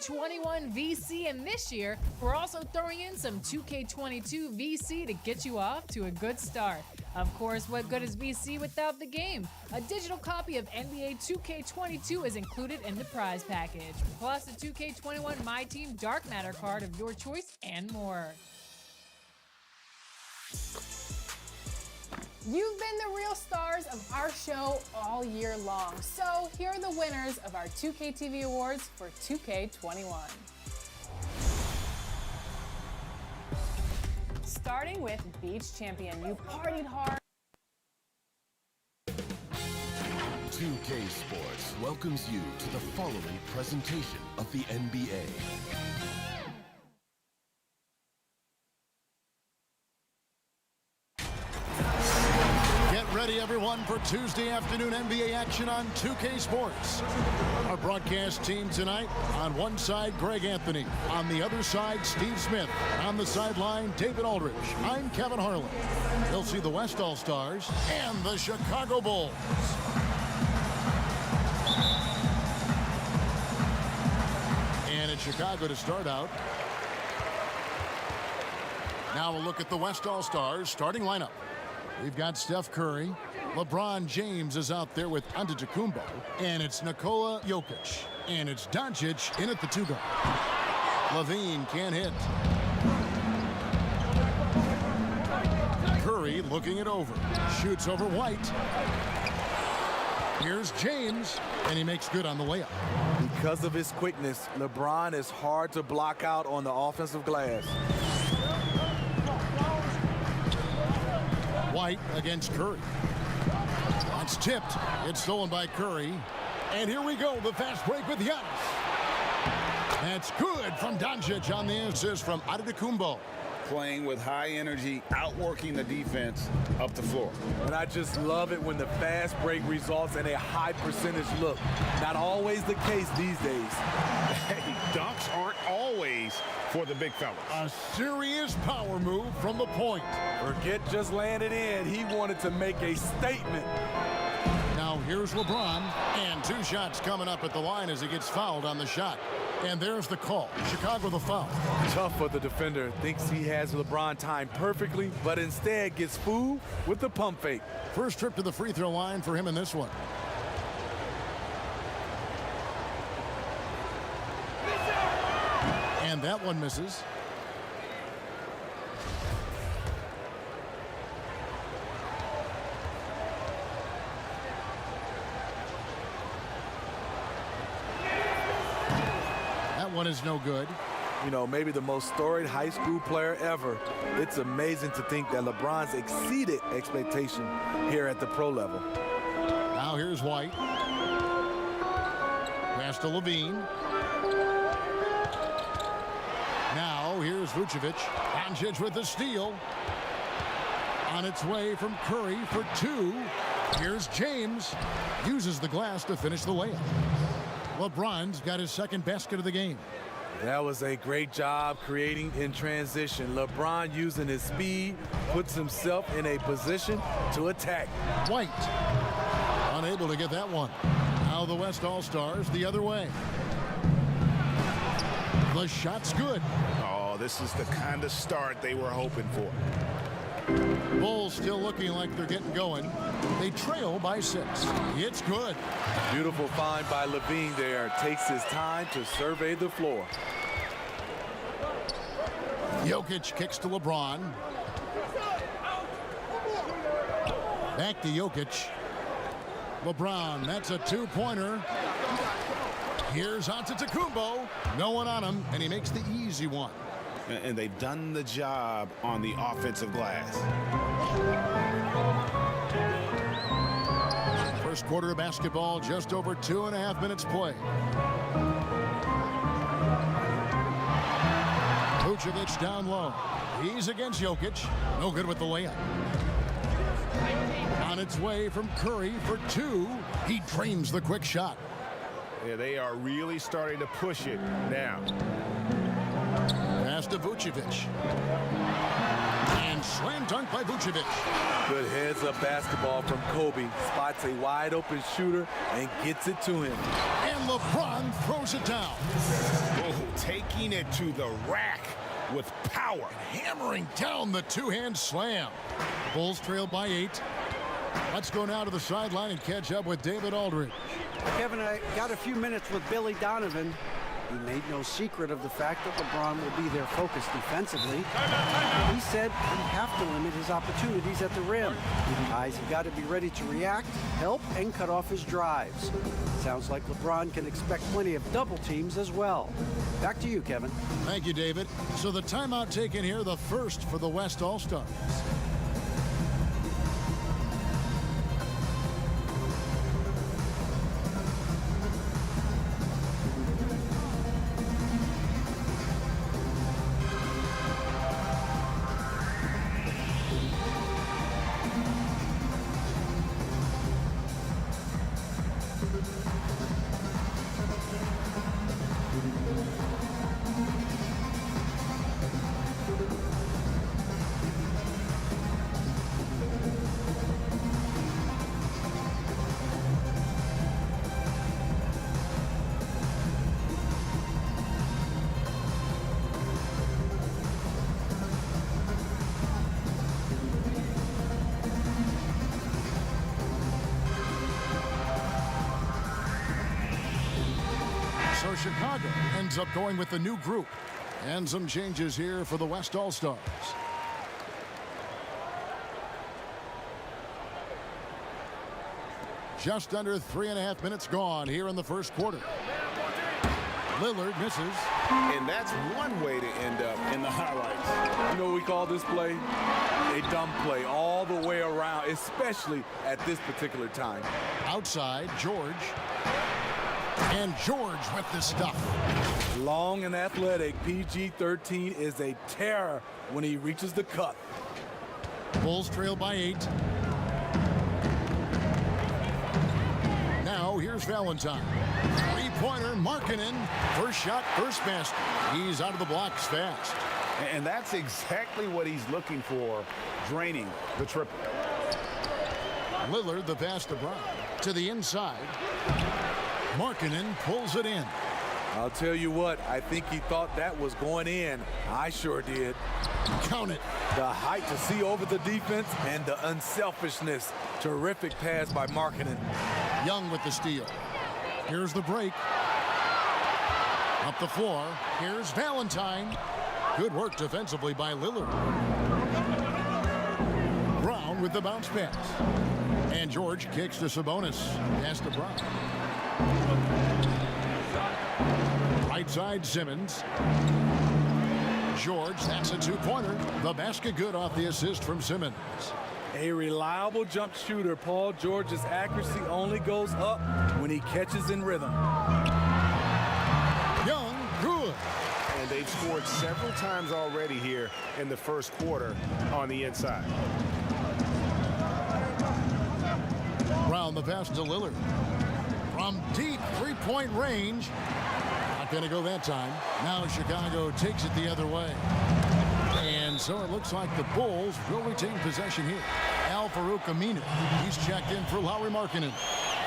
2K21 VC, and this year, we're also throwing in some 2K22 VC to get you off to a good start. Of course, what good is VC without the game? A digital copy of NBA 2K22 is included in the prize package, plus a 2K21 My Team Dark Matter card of your choice and more. You've been the real stars of our show all year long, so here are the winners of our 2K TV Awards for 2K21. Starting with Beach Champion, you partied hard. 2K Sports welcomes you to the following presentation of the NBA. Get ready, everyone, for Tuesday afternoon NBA action on 2K Sports. Our broadcast team tonight, on one side, Greg Anthony. On the other side, Steve Smith. On the sideline, David Aldridge. I'm Kevin Harlan. You'll see the West All-Stars and the Chicago Bulls. And it's Chicago to start out. Now we'll look at the West All-Stars starting lineup. We've got Steph Curry. LeBron James is out there with Antetokounmpo. And it's Nikola Jokic. And it's Doncic in at the two guard. Levine can't hit. Curry looking it over. Shoots over White. Here's James, and he makes good on the layup. Because of his quickness, LeBron is hard to block out on the offensive glass. White against Curry. It's tipped. It's stolen by Curry. And here we go, the fast break with Giannis. That's good from Doncic on the assist from Antetokounmpo. Playing with high energy, outworking the defense up the floor. And I just love it when the fast break results in a high percentage look. Not always the case these days. Hey, dunks aren't always for the big fellas. A serious power move from the point. Forget just laying it in. He wanted to make a statement. Now here's LeBron, and two shots coming up at the line as he gets fouled on the shot. And there's the call. Chicago the foul. Tough for the defender. Thinks he has LeBron timed perfectly, but instead gets fooled with the pump fake. First trip to the free throw line for him in this one. And that one misses. That one is no good. You know, maybe the most storied high school player ever. It's amazing to think that LeBron's exceeded expectation here at the pro level. Now here's White. Pass to Levine. Now here's Vucevic. Doncic with the steal. On its way from Curry for two. Here's James. Uses the glass to finish the layup. LeBron's got his second basket of the game. That was a great job creating in transition. LeBron, using his speed, puts himself in a position to attack. White unable to get that one. Now the West All-Stars the other way. The shot's good. Oh, this is the kind of start they were hoping for. Bulls still looking like they're getting going. They trail by 6. It's good. Beautiful find by Levine there. Takes his time to survey the floor. Jokic kicks to LeBron. Back to Jokic. LeBron, that's a two-pointer. Here's Antetokounmpo. No one on him, and he makes the easy one. And they've done the job on the offensive glass. First quarter of basketball, just over 2.5 minutes play. Vucevic down low. He's against Jokic. No good with the layup. On its way from Curry for two. He drains the quick shot. Yeah, they are really starting to push it now. Pass to Vucevic. And slam dunk by Vucevic. Good heads-up basketball from Kobe. Spots a wide-open shooter and gets it to him. And LeBron throws it down. Oh, taking it to the rack with power. Hammering down the two-hand slam. Bulls trail by 8. Let's go now to the sideline and catch up with David Aldridge. Kevin, I got a few minutes with Billy Donovan. He made no secret of the fact that LeBron will be their focus defensively. He said we have to limit his opportunities at the rim. Guys have got to be ready to react, help, and cut off his drives. Sounds like LeBron can expect plenty of double teams as well. Back to you, Kevin. Thank you, David. So the timeout taken here, the first for the West All-Stars. So Chicago ends up going with the new group. And some changes here for the West All-Stars. Just under 3.5 minutes gone here in the first quarter. Lillard misses. And that's one way to end up in the highlights. You know what we call this play? A dumb play all the way around, especially at this particular time. Outside, George. And George with the stuff. Long and athletic, PG-13 is a terror when he reaches the cup. Bulls trail by 8. Now here's Valentine. Three-pointer, Markkanen. First shot, first basket. He's out of the blocks fast. And that's exactly what he's looking for, draining the triple. Lillard, the pass to Brown. To the inside. Markkanen pulls it in. I'll tell you what, I think he thought that was going in. I sure did. Count it. The height to see over the defense and the unselfishness. Terrific pass by Markkanen. Young with the steal. Here's the break. Up the floor. Here's Valentine. Good work defensively by Lillard. Brown with the bounce pass. And George kicks to Sabonis. Pass to Brown. Right side, Simmons. George, that's a two-pointer. The basket good off the assist from Simmons. A reliable jump shooter. Paul George's accuracy only goes up when he catches in rhythm. Young, good. And they've scored several times already here in the first quarter on the inside. Brown, the pass to Lillard. From deep three-point range. Not going to go that time. Now Chicago takes it the other way. And so it looks like the Bulls will retain possession here. Al-Farouq Aminu. He's checked in for Lauri Markkanen.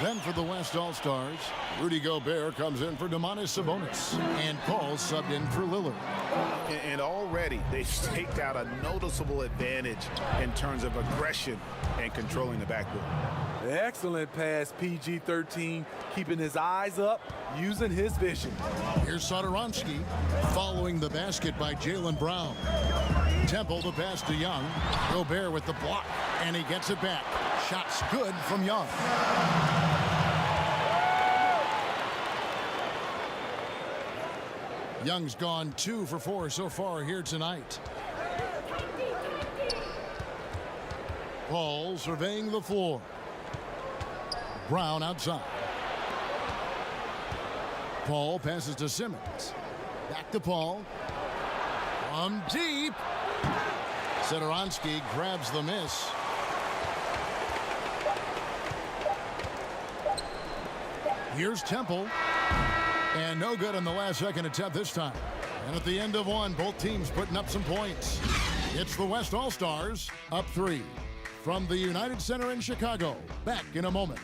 Then for the West All-Stars, Rudy Gobert comes in for Domantas Sabonis. And Paul subbed in for Lillard. And already they've staked out a noticeable advantage in terms of aggression and controlling the backcourt. Excellent pass, PG-13, keeping his eyes up, using his vision. Here's Satoransky, following the basket by Jaylen Brown. Temple, the pass to Young. Gobert with the block, and he gets it back. Shots good from Young. Young's gone 2 for 4 so far here tonight. Paul surveying the floor. Brown outside. Paul passes to Simmons. Back to Paul. From deep. Satoransky grabs the miss. Here's Temple. And no good on the last second attempt this time. And at the end of one, both teams putting up some points. It's the West All-Stars up 3. From the United Center in Chicago. Back in a moment.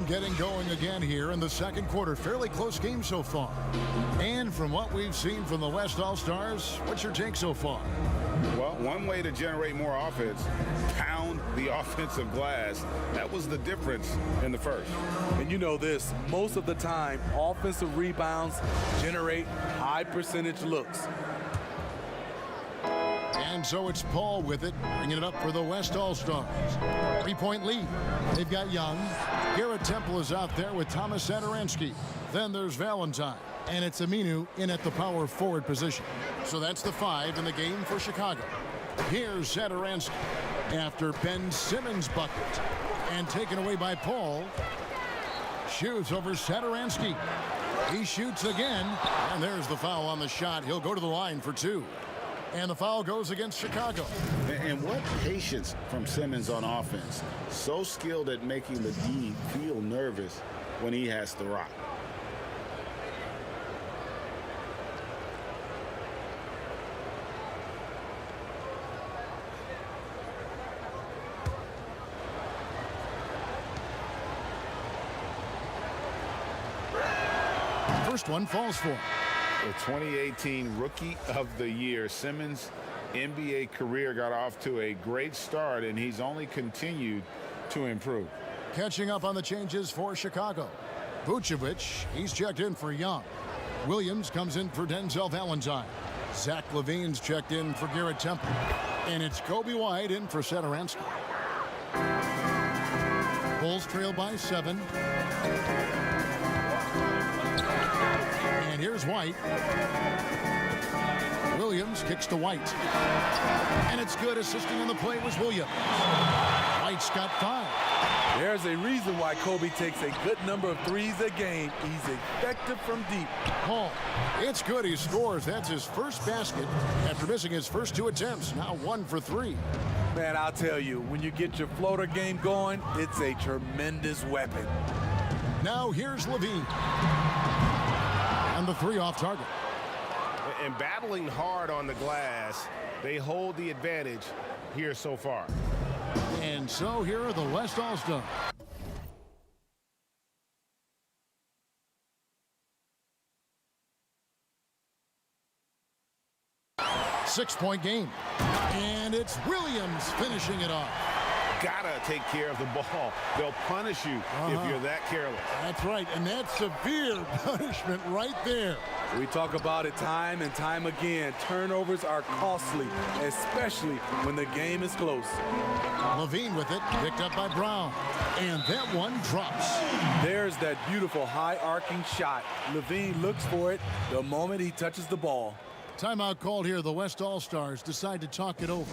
Momentum getting going again here in the second quarter. Fairly close game so far. And from what we've seen from the West All-Stars, what's your take so far? Well, one way to generate more offense, pound the offensive glass. That was the difference in the first. And you know this, most of the time, offensive rebounds generate high percentage looks. And so it's Paul with it, bringing it up for the West All-Stars. 3-point lead. They've got Young. Garrett Temple is out there with Thomas Satoransky. Then there's Valentine. And it's Aminu in at the power forward position. So that's the 5 in the game for Chicago. Here's Satoransky after Ben Simmons' bucket. And taken away by Paul. Shoots over Satoransky. He shoots again. And there's the foul on the shot. He'll go to the line for 2. And the foul goes against Chicago. And what patience from Simmons on offense. So skilled at making the D feel nervous when he has to rock. First one falls for him. The 2018 Rookie of the Year. Simmons' NBA career got off to a great start, and he's only continued to improve. Catching up on the changes for Chicago. Vucevic, he's checked in for Young. Williams comes in for Denzel Valentine. Zach LaVine's checked in for Garrett Temple. And it's Kobe White in for Satoransky. Bulls trail by 7. And here's White. Williams kicks to White. And it's good. Assisting on the play was Williams. White's got 5. There's a reason why Kobe takes a good number of threes a game. He's effective from deep. Paul, it's good. He scores. That's his first basket after missing his first 2 attempts. Now 1 for 3. Man, I'll tell you, when you get your floater game going, it's a tremendous weapon. Now here's LaVine. And the 3 off target. And battling hard on the glass, they hold the advantage here so far. And so here are the West All-Stars. Six-point game. And it's Williams finishing it off. Gotta take care of the ball. They'll punish you if you're that careless. That's right, and that's severe punishment right there. We talk about it time and time again. Turnovers are costly, especially when the game is close. LaVine with it, picked up by Brown. And that one drops. There's that beautiful high arcing shot. LaVine looks for it the moment he touches the ball. Timeout called here. The West All-Stars decide to talk it over.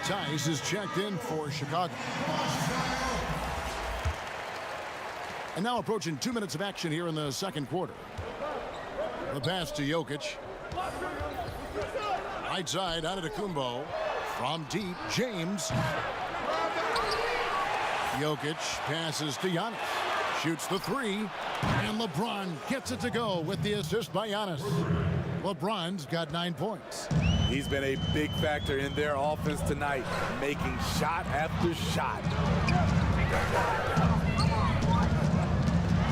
Tice is checked in for Chicago. And now approaching 2 minutes of action here in the second quarter. The pass to Jokic. Right side, Antetokounmpo. From deep, James. Jokic passes to Giannis. Shoots the 3. And LeBron gets it to go with the assist by Giannis. LeBron's got 9 points. He's been a big factor in their offense tonight, making shot after shot.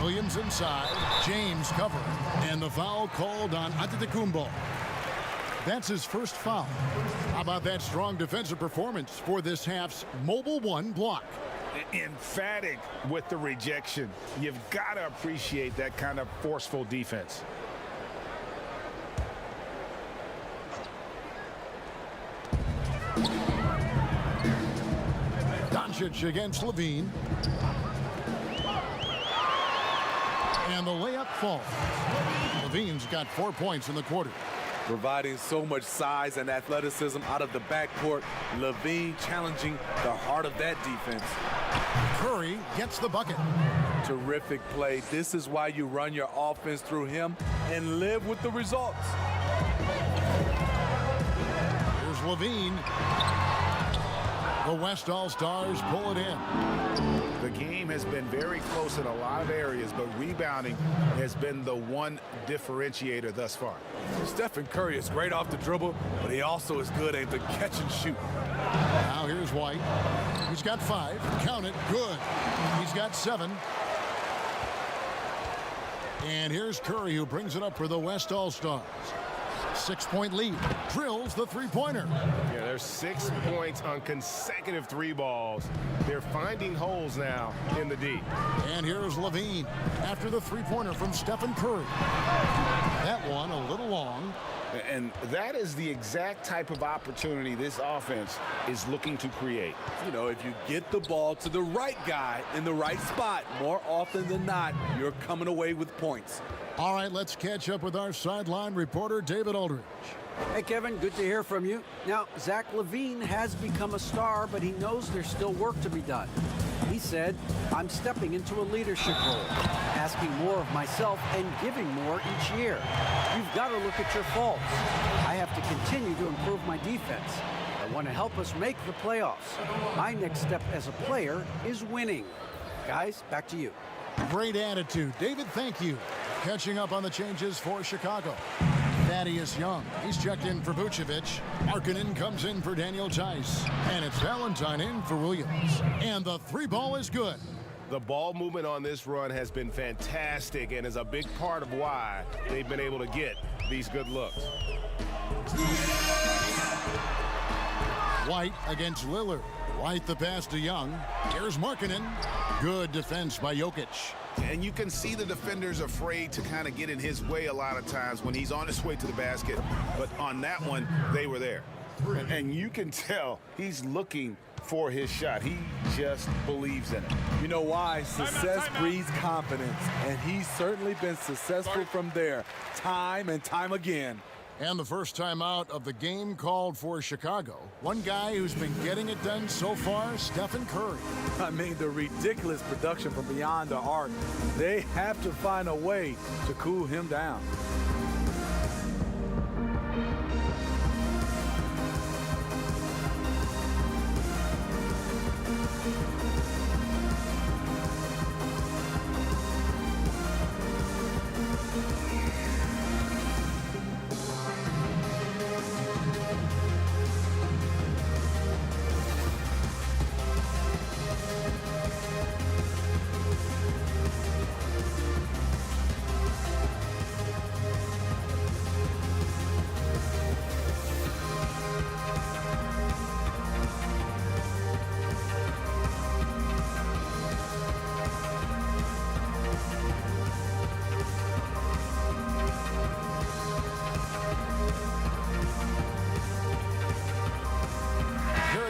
Williams inside, James covering, and the foul called on Antetokounmpo. That's his first foul. How about that strong defensive performance for this half's Mobile 1 block? Emphatic with the rejection. You've got to appreciate that kind of forceful defense. Doncic against Levine. And the layup falls. Levine's got 4 points in the quarter. Providing so much size and athleticism out of the backcourt. Levine challenging the heart of that defense. Curry gets the bucket. Terrific play. This is why you run your offense through him and live with the results. Here's Levine. The West All-Stars pull it in. The game has been very close in a lot of areas, but rebounding has been the one differentiator thus far. Stephen Curry is great off the dribble, but he also is good at the catch and shoot. Now here's White. He's got 5. Count it. Good. He's got 7. And here's Curry, who brings it up for the West All-Stars. 6-point lead. Drills the three-pointer. Yeah, there's 6 points on consecutive 3 balls. They're finding holes now in the D. And here's Levine after the three-pointer from Stephen Curry. That one a little long. And that is the exact type of opportunity this offense is looking to create. You know, if you get the ball to the right guy in the right spot, more often than not, you're coming away with points. All right, let's catch up with our sideline reporter, David Aldridge. Hey, Kevin, good to hear from you. Now, Zach LaVine has become a star, but he knows there's still work to be done. He said, I'm stepping into a leadership role, asking more of myself and giving more each year. You've got to look at your faults. I have to continue to improve my defense. I want to help us make the playoffs. My next step as a player is winning. Guys, back to you. Great attitude. David, thank you. Catching up on the changes for Chicago. Thaddeus Young, he's checked in for Vucevic. Markkanen comes in for Daniel Tice. And it's Valentine in for Williams. And the 3-ball is good. The ball movement on this run has been fantastic and is a big part of why they've been able to get these good looks. White against Lillard. White the pass to Young. Here's Markkanen. Good defense by Jokic. And you can see the defenders afraid to kind of get in his way a lot of times when he's on his way to the basket. But on that one, they were there. And you can tell he's looking for his shot. He just believes in it. You know why? Success breeds confidence. And he's certainly been successful from there, time and time again. And the first time out of the game called for Chicago. One guy who's been getting it done so far, Stephen Curry. I mean, the ridiculous production from beyond the arc. They have to find a way to cool him down.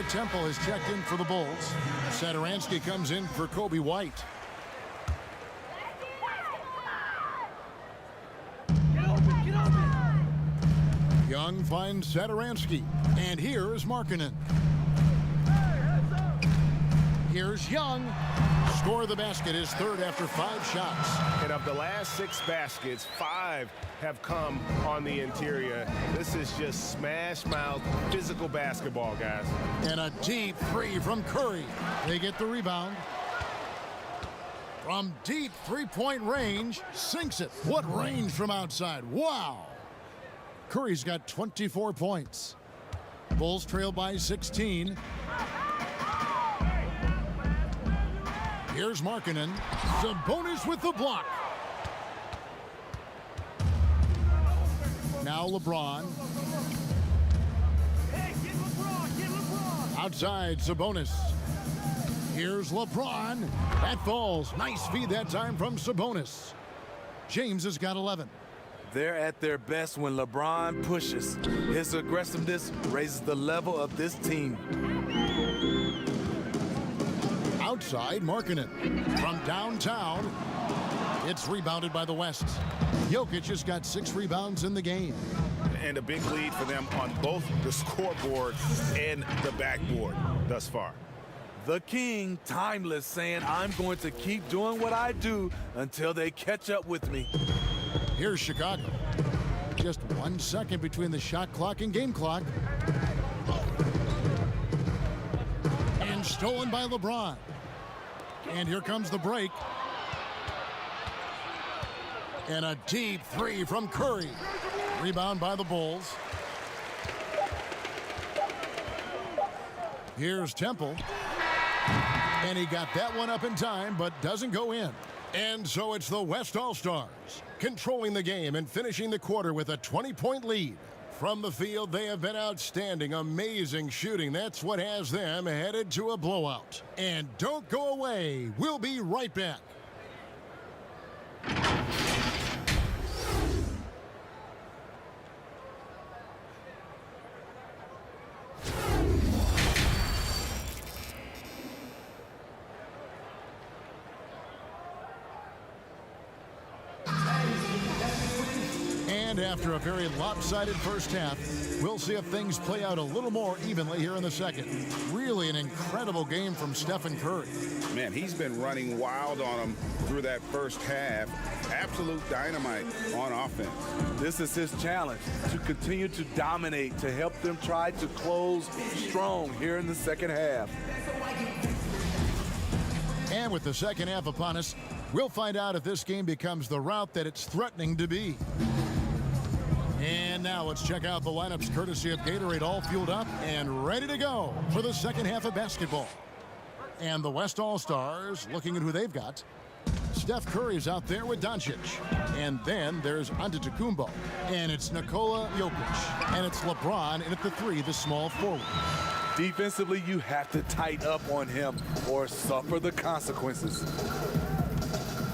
Temple has checked in for the Bulls. Satoransky comes in for Kobe White. Young finds Satoransky. And here is Markkanen. Here's Young. Score the basket, his third after 5 shots. And of the last 6 baskets, 5 have come on the interior. This is just smash-mouth physical basketball, guys. And a deep 3 from Curry. They get the rebound. From deep 3-point range, sinks it. What range from outside? Wow. Curry's got 24 points. Bulls trail by 16. Here's Markkanen. Sabonis with the block. Now LeBron. Outside, Sabonis. Here's LeBron. That falls. Nice feed that time from Sabonis. James has got 11. They're at their best when LeBron pushes. His aggressiveness raises the level of this team. Outside, Markkanen. From downtown, it's rebounded by the West. Jokic has got 6 rebounds in the game. And a big lead for them on both the scoreboard and the backboard thus far. The king, timeless, saying, I'm going to keep doing what I do until they catch up with me. Here's Chicago. Just 1 second between the shot clock and game clock. And stolen by LeBron. And here comes the break. And a deep 3 from Curry. Rebound by the Bulls. Here's Temple. And he got that one up in time, but doesn't go in. And so it's the West All-Stars controlling the game and finishing the quarter with a 20-point lead. From the field, they have been outstanding, amazing shooting. That's what has them headed to a blowout. And don't go away. We'll be right back. And after a very lopsided first half, we'll see if things play out a little more evenly here in the second. Really an incredible game from Stephen Curry. Man, he's been running wild on them through that first half. Absolute dynamite on offense. This is his challenge, to continue to dominate, to help them try to close strong here in the second half. And with the second half upon us, we'll find out if this game becomes the route that it's threatening to be. And now let's check out the lineups courtesy of Gatorade, all fueled up and ready to go for the second half of basketball. And the West All-Stars looking at who they've got. Steph Curry's out there with Doncic. And then there's Antetokounmpo. And it's Nikola Jokic. And it's LeBron in at the 3, the small forward. Defensively, you have to tighten up on him or suffer the consequences.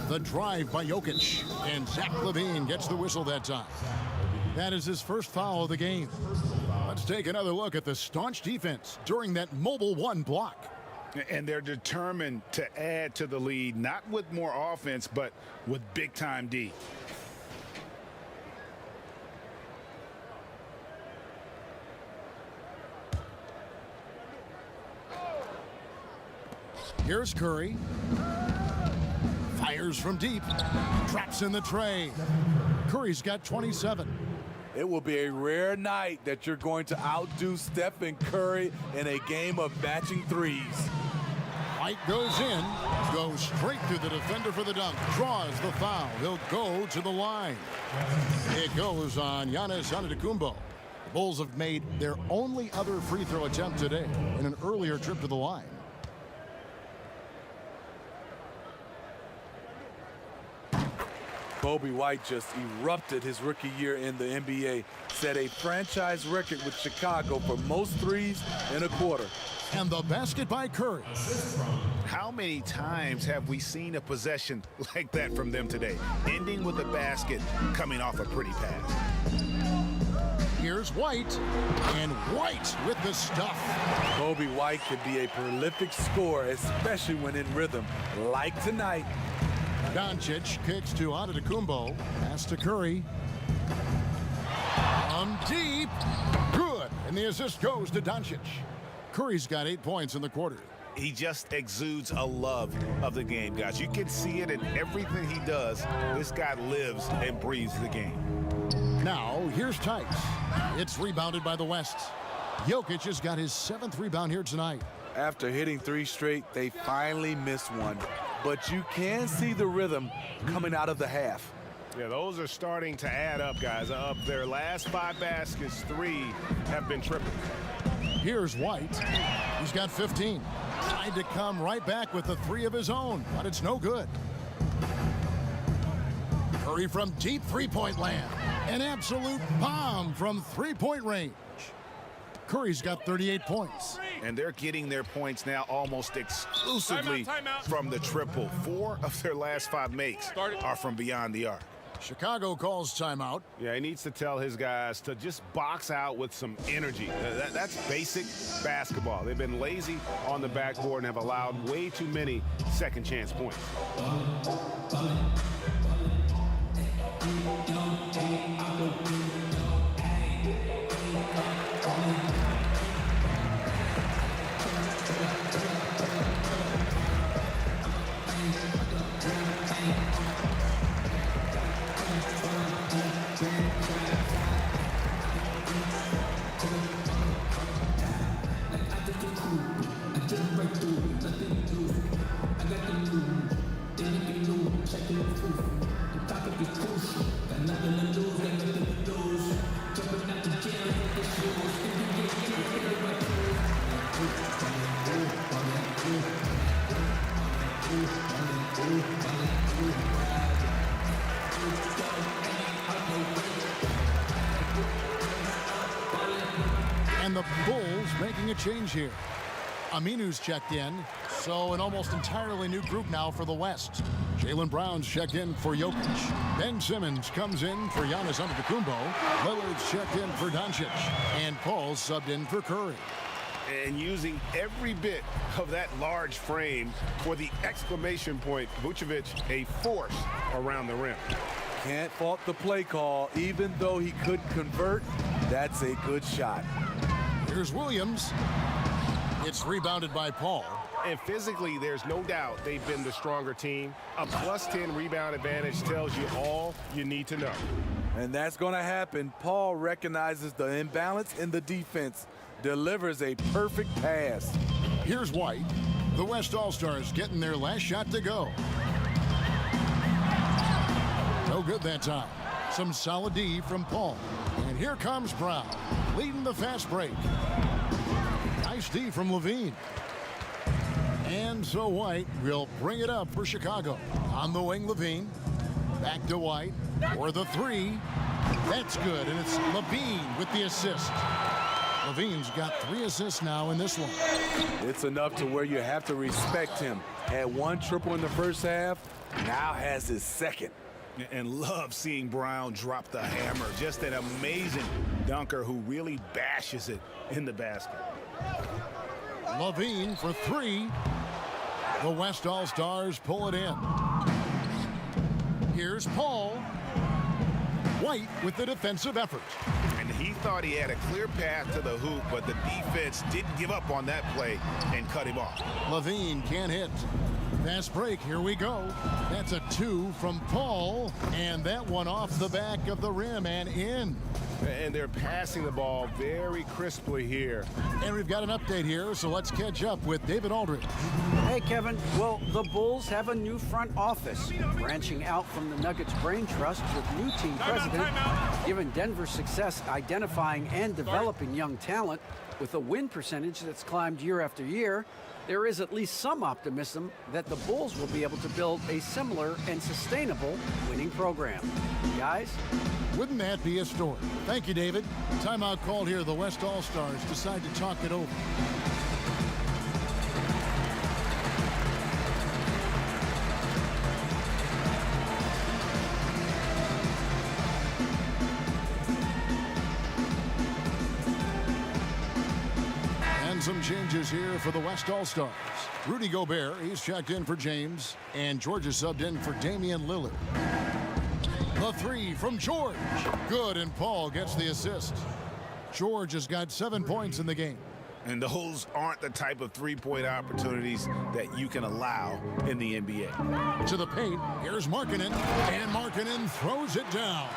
The drive by Jokic. And Zach LaVine gets the whistle that time. That is his first foul of the game. Let's take another look at the staunch defense during that mobile 1 block. And they're determined to add to the lead, not with more offense, but with big-time D. Here's Curry. Fires from deep. Traps in the tray. Curry's got 27. It will be a rare night that you're going to outdo Stephen Curry in a game of matching threes. White goes in, goes straight through the defender for the dunk, draws the foul. He'll go to the line. It goes on Giannis Antetokounmpo. The Bulls have made their only other free throw attempt today in an earlier trip to the line. Kobe White just erupted his rookie year in the NBA, set a franchise record with Chicago for most threes in a quarter. And the basket by Curry. How many times have we seen a possession like that from them today, ending with a basket coming off a pretty pass? Here's White, and White with the stuff. Kobe White can be a prolific scorer, especially when in rhythm, like tonight. Doncic kicks to Antetokounmpo. Pass to Curry. Deep. Good. And the assist goes to Doncic. Curry's got 8 points in the quarter. He just exudes a love of the game, guys. You can see it in everything he does. This guy lives and breathes the game. Now, here's Tice. It's rebounded by the West. Jokic has got his 7th rebound here tonight. After hitting 3 straight, they finally missed one. But you can see the rhythm coming out of the half. Yeah, those are starting to add up, guys. Of their last 5 baskets, 3 have been triple. Here's White. He's got 15. Tried to come right back with the 3 of his own, but it's no good. Curry from deep three-point land. An absolute bomb from three-point range. Curry's got 38 points. And they're getting their points now almost exclusively from the triple. 4 of their last 5 makes are from beyond the arc. Chicago calls timeout. Yeah, he needs to tell his guys to just box out with some energy. That's basic basketball. They've been lazy on the backboard and have allowed way too many second chance points. And the Bulls making a change here. Aminu's checked in, so an almost entirely new group now for the West. Jaylen Brown's checked in for Jokic. Ben Simmons comes in for Giannis Antetokounmpo. Lillard's checked in for Doncic. And Paul's subbed in for Curry. And using every bit of that large frame for the exclamation point, Vucevic, a force around the rim. Can't fault the play call. Even though he couldn't convert, that's a good shot. Here's Williams. It's rebounded by Paul. And physically, there's no doubt they've been the stronger team. A +10 rebound advantage tells you all you need to know. And that's going to happen. Paul recognizes the imbalance in the defense, delivers a perfect pass. Here's White. The West All-Stars getting their last shot to go. No good that time. Some solid D from Paul. And here comes Brown, leading the fast break. Nice D from Levine. And so White will bring it up for Chicago. On the wing, Levine. Back to White for the 3. That's good, and it's Levine with the assist. Levine's got 3 assists now in this one. It's enough to where you have to respect him. Had 1 triple in the first half, now has his second. And love seeing Brown drop the hammer. Just an amazing dunker who really bashes it in the basket. Levine for 3. The West All-Stars pull it in. Here's Paul. White with the defensive effort. And he thought he had a clear path to the hoop, but the defense didn't give up on that play and cut him off. Levine can't hit. Fast break, here we go. That's a 2 from Paul, and that one off the back of the rim and in. And they're passing the ball very crisply here. And we've got an update here, so let's catch up with David Aldridge. Hey, Kevin. Well, the Bulls have a new front office, branching out from the Nuggets brain trust with new team president. Given Denver's success identifying and developing young talent with a win percentage that's climbed year after year, there is at least some optimism that the Bulls will be able to build a similar and sustainable winning program. Guys? Wouldn't that be a story? Thank you, David. Timeout called here. The West All-Stars decide to talk it over. Some changes here for the West All-Stars. Rudy Gobert, he's checked in for James, and George is subbed in for Damian Lillard. The 3 from George. Good, and Paul gets the assist. George has got 7 points in the game. And those aren't the type of three-point opportunities that you can allow in the NBA. To the paint, here's Markkanen, and Markkanen throws it down.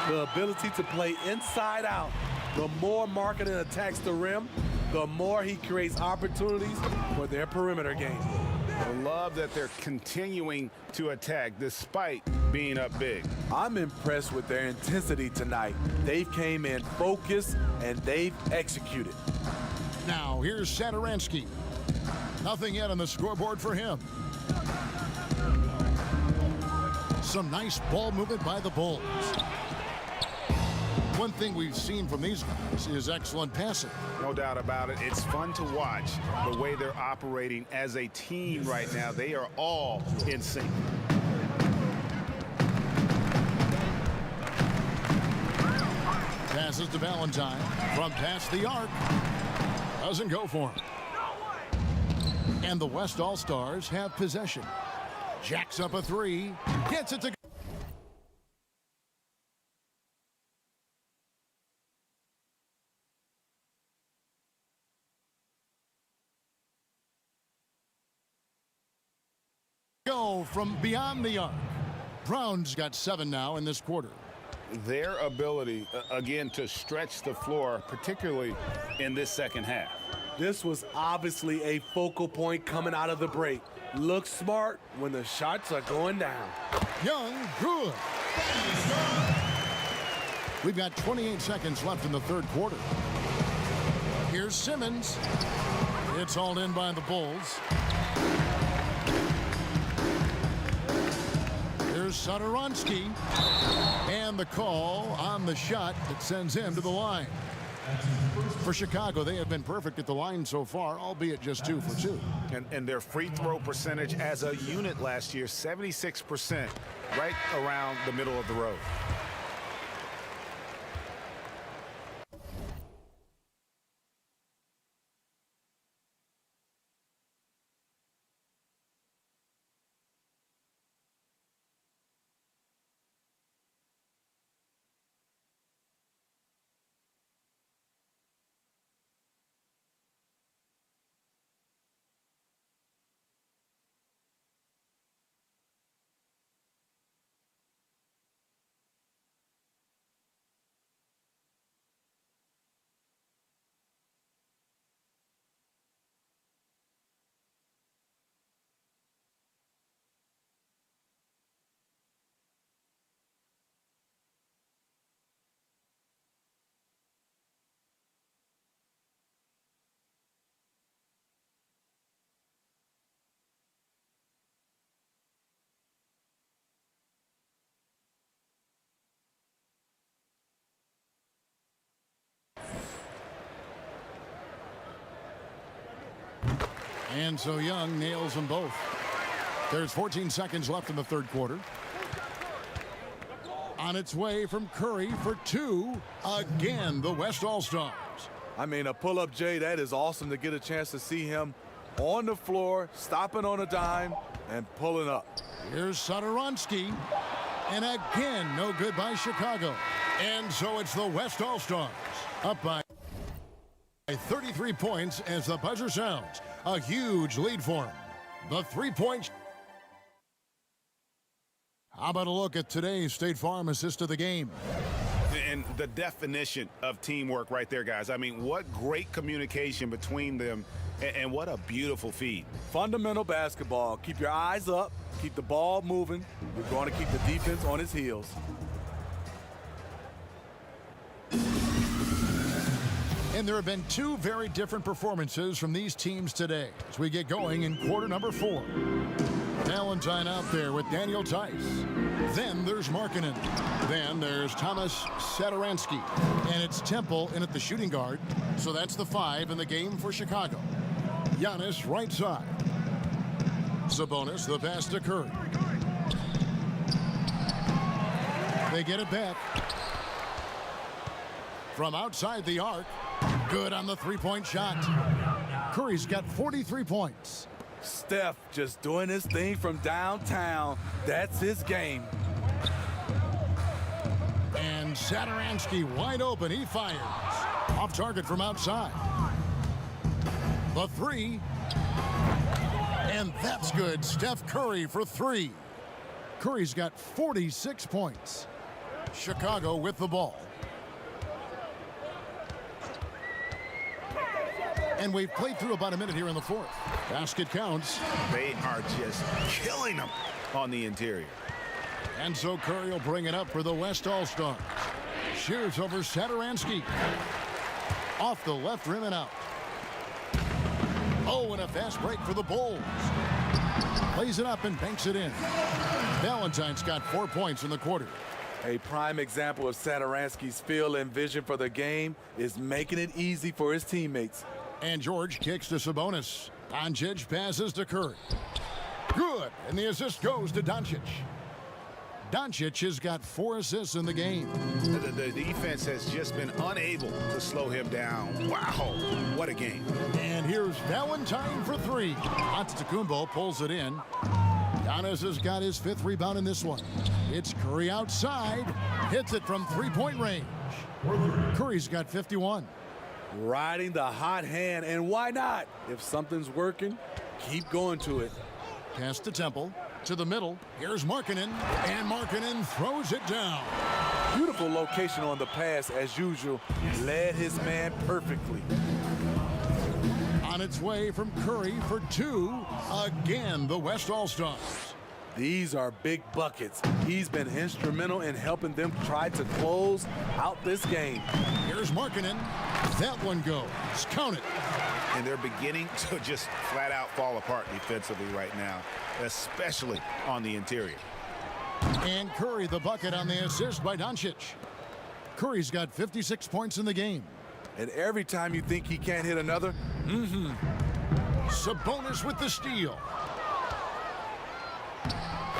The ability to play inside out. The more Markkanen attacks the rim, the more he creates opportunities for their perimeter game. I love that they're continuing to attack despite being up big. I'm impressed with their intensity tonight. They've came in focused and they've executed. Now here's Satoransky. Nothing yet on the scoreboard for him. Some nice ball movement by the Bulls. One thing we've seen from these guys is excellent passing. No doubt about it. It's fun to watch the way they're operating as a team right now. They are all in sync. Passes to Valentine from past the arc. Doesn't go for him. And the West All-Stars have possession. Jacks up a three. Gets it to go from beyond the arc. Brown's got 7 now in this quarter. Their ability, again, to stretch the floor, particularly in this second half. This was obviously a focal point coming out of the break. Look smart when the shots are going down. Young, good. We've got 28 seconds left in the third quarter. Here's Simmons. It's hauled in by the Bulls. Here's Satoransky. And the call on the shot that sends him to the line. For Chicago, they have been perfect at the line so far, albeit just 2 for 2. And their free throw percentage as a unit last year, 76%, right around the middle of the road. And so Young nails them both. There's 14 seconds left in the third quarter. On its way from Curry for 2. Again, the West All-Stars. I mean, a pull-up, Jay, that is awesome to get a chance to see him on the floor, stopping on a dime, and pulling up. Here's Satoransky. And again, no good by Chicago. And so it's the West All-Stars up by 33 points as the buzzer sounds. A huge lead for him. The 3-point. How about a look at today's State Farm assist of the game? And the definition of teamwork right there, guys. I mean, what great communication between them, and what a beautiful feed. Fundamental basketball. Keep your eyes up. Keep the ball moving. We're going to keep the defense on his heels. And there have been 2 very different performances from these teams today as we get going in quarter number 4. Valentine out there with Daniel Tice. Then there's Markkanen. Then there's Thomas Satoransky. And it's Temple in at the shooting guard. So that's the 5 in the game for Chicago. Giannis right side. Sabonis the pass to Curry. They get it back. From outside the arc. Good on the 3-point shot. Curry's got 43 points. Steph just doing his thing from downtown. That's his game. And Satoransky wide open. He fires. Off target from outside. The 3. And that's good. Steph Curry for 3. Curry's got 46 points. Chicago with the ball. And we've played through about a minute here in the fourth. Basket counts. They are just killing them on the interior. And so Curry will bring it up for the West All-Stars. Shears over Satoransky. Off the left rim and out. Oh, and a fast break for the Bulls. Plays it up and banks it in. Valentine's got 4 points in the quarter. A prime example of Satoransky's feel and vision for the game is making it easy for his teammates. And George kicks to Sabonis. Doncic passes to Curry. Good, and the assist goes to Doncic. Doncic has got 4 assists in the game. The defense has just been unable to slow him down. Wow, what a game. And here's Valentine for 3. Antetokounmpo pulls it in. Giannis has got his 5th rebound in this one. It's Curry outside. Hits it from 3-point range. Curry's got 51. Riding the hot hand, and why not? If something's working, keep going to it. Pass to Temple. To the middle. Here's Markkanen. And Markkanen throws it down. Beautiful location on the pass as usual. Led his man perfectly. On its way from Curry for 2. Again, the West All-Stars. These are big buckets. He's been instrumental in helping them try to close out this game. Here's Markkanen. That one goes. Count it. And they're beginning to just flat out fall apart defensively right now, especially on the interior. And Curry the bucket on the assist by Doncic. Curry's got 56 points in the game. And every time you think he can't hit another, Sabonis with the steal.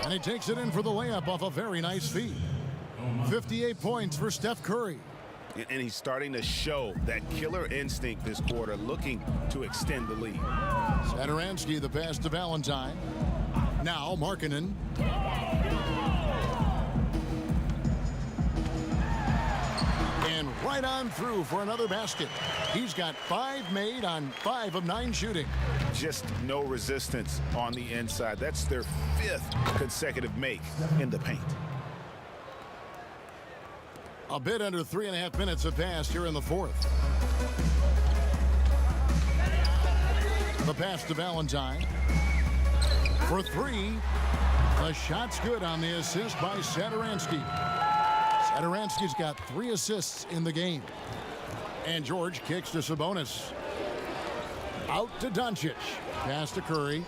And he takes it in for the layup off a very nice feed. 58 points for Steph Curry. And he's starting to show that killer instinct this quarter, looking to extend the lead. Satoransky the pass to Valentine. Now Markkanen. And right on through for another basket. He's got 5 made on 5 of 9 shooting. Just no resistance on the inside. That's their 5th consecutive make in the paint. A bit under 3.5 minutes have passed here in the 4th. The pass to Valentine. For 3. The shot's good on the assist by Satoransky. Satoransky's got 3 assists in the game. And George kicks to Sabonis. Out to Doncic. Pass to Curry.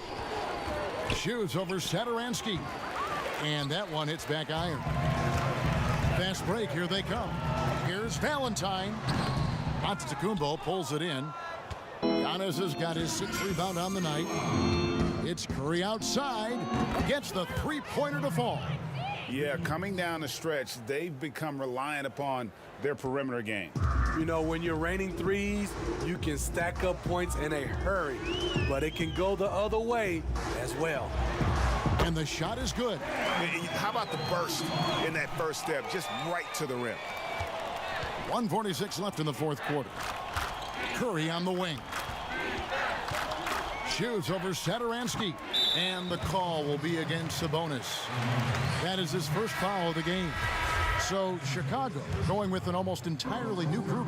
Shoots over Satoransky. And that one hits back iron. Fast break, here they come. Here's Valentine. Antetokounmpo pulls it in. Giannis has got his 6th rebound on the night. It's Curry outside. Gets the 3-pointer to fall. Yeah, coming down the stretch, they've become reliant upon their perimeter game. You know, when you're raining threes, you can stack up points in a hurry, but it can go the other way as well. And the shot is good. How about the burst in that first step, just right to the rim? 1:46 left in the 4th quarter. Curry on the wing. Shoots over Satoransky. And the call will be against Sabonis. That is his first foul of the game. So Chicago going with an almost entirely new group.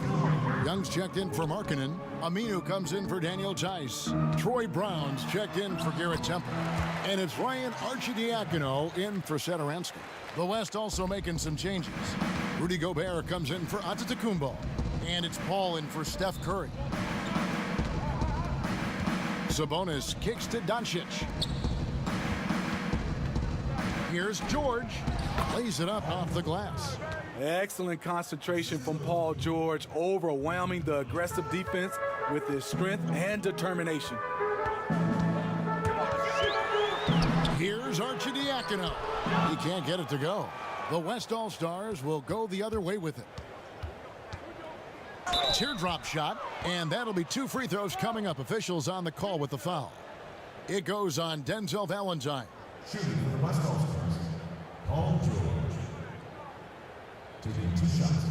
Young's checked in for Markkanen. Aminu comes in for Daniel Tice. Troy Brown's checked in for Garrett Temple. And it's Ryan Arcidiacono in for Satoransky. The West also making some changes. Rudy Gobert comes in for Antetokounmpo. And it's Paul in for Steph Curry. Sabonis kicks to Doncic. Here's George. Lays it up off the glass. Excellent concentration from Paul George, overwhelming the aggressive defense with his strength and determination. Here's Arcidiacono. He can't get it to go. The West All-Stars will go the other way with it. Teardrop shot, and that'll be 2 free throws coming up. Officials on the call with the foul. It goes on Denzel Valentine. Shooting for the West All-Stars, Paul George. Taking 2 shots.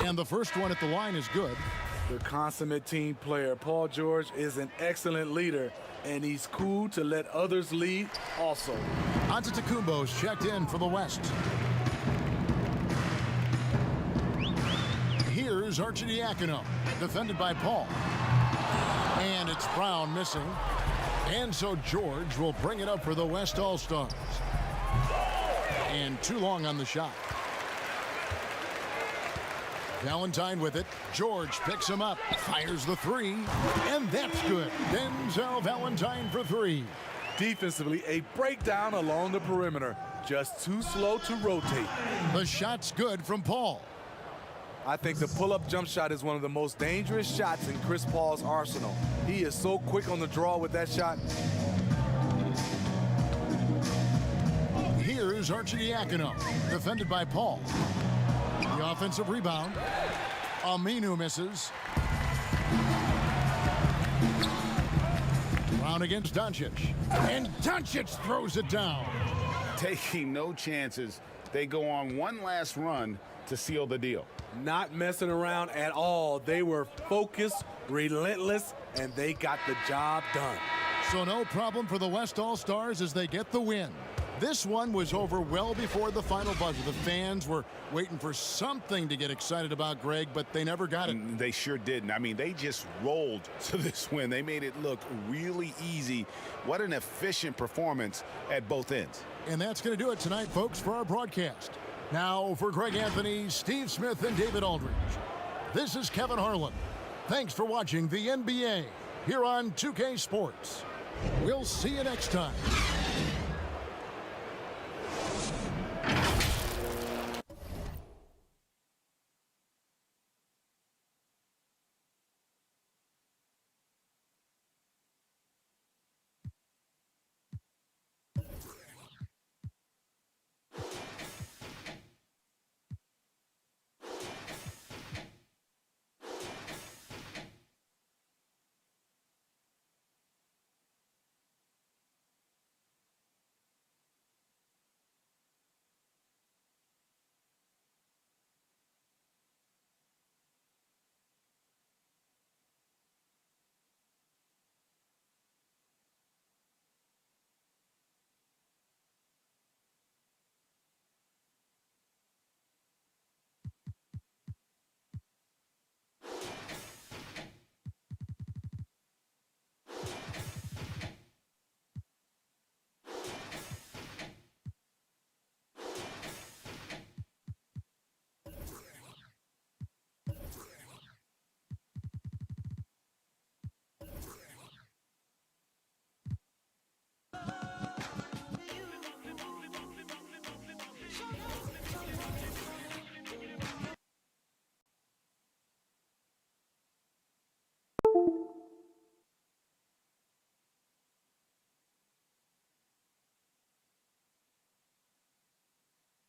And the first one at the line is good. The consummate team player, Paul George, is an excellent leader, and he's cool to let others lead also. Antetokounmpo's checked in for the West. Here's Arcidiacono, defended by Paul. And it's Brown missing. And so George will bring it up for the West All-Stars. And too long on the shot. Valentine with it. George picks him up, fires the three, and that's good. Denzel Valentine for three. Defensively, a breakdown along the perimeter. Just too slow to rotate. The shot's good from Paul. I think the pull-up jump shot is one of the most dangerous shots in Chris Paul's arsenal. He is so quick on the draw with that shot. Here's Arcidiacono, defended by Paul. The offensive rebound. Aminu misses. Brown against Doncic. And Doncic throws it down. Taking no chances. They go on one last run to seal the deal. Not messing around at all. They were focused, relentless, and they got the job done. So no problem for the West All-Stars as they get the win. This one was over well before the final buzzer. The fans were waiting for something to get excited about, Greg, but they never got it. They sure didn't. I mean, they just rolled to this win. They made it look really easy. What an efficient performance at both ends. And that's going to do it tonight, folks, for our broadcast. Now, for Greg Anthony, Steve Smith, and David Aldridge, this is Kevin Harlan. Thanks for watching the NBA here on 2K Sports. We'll see you next time.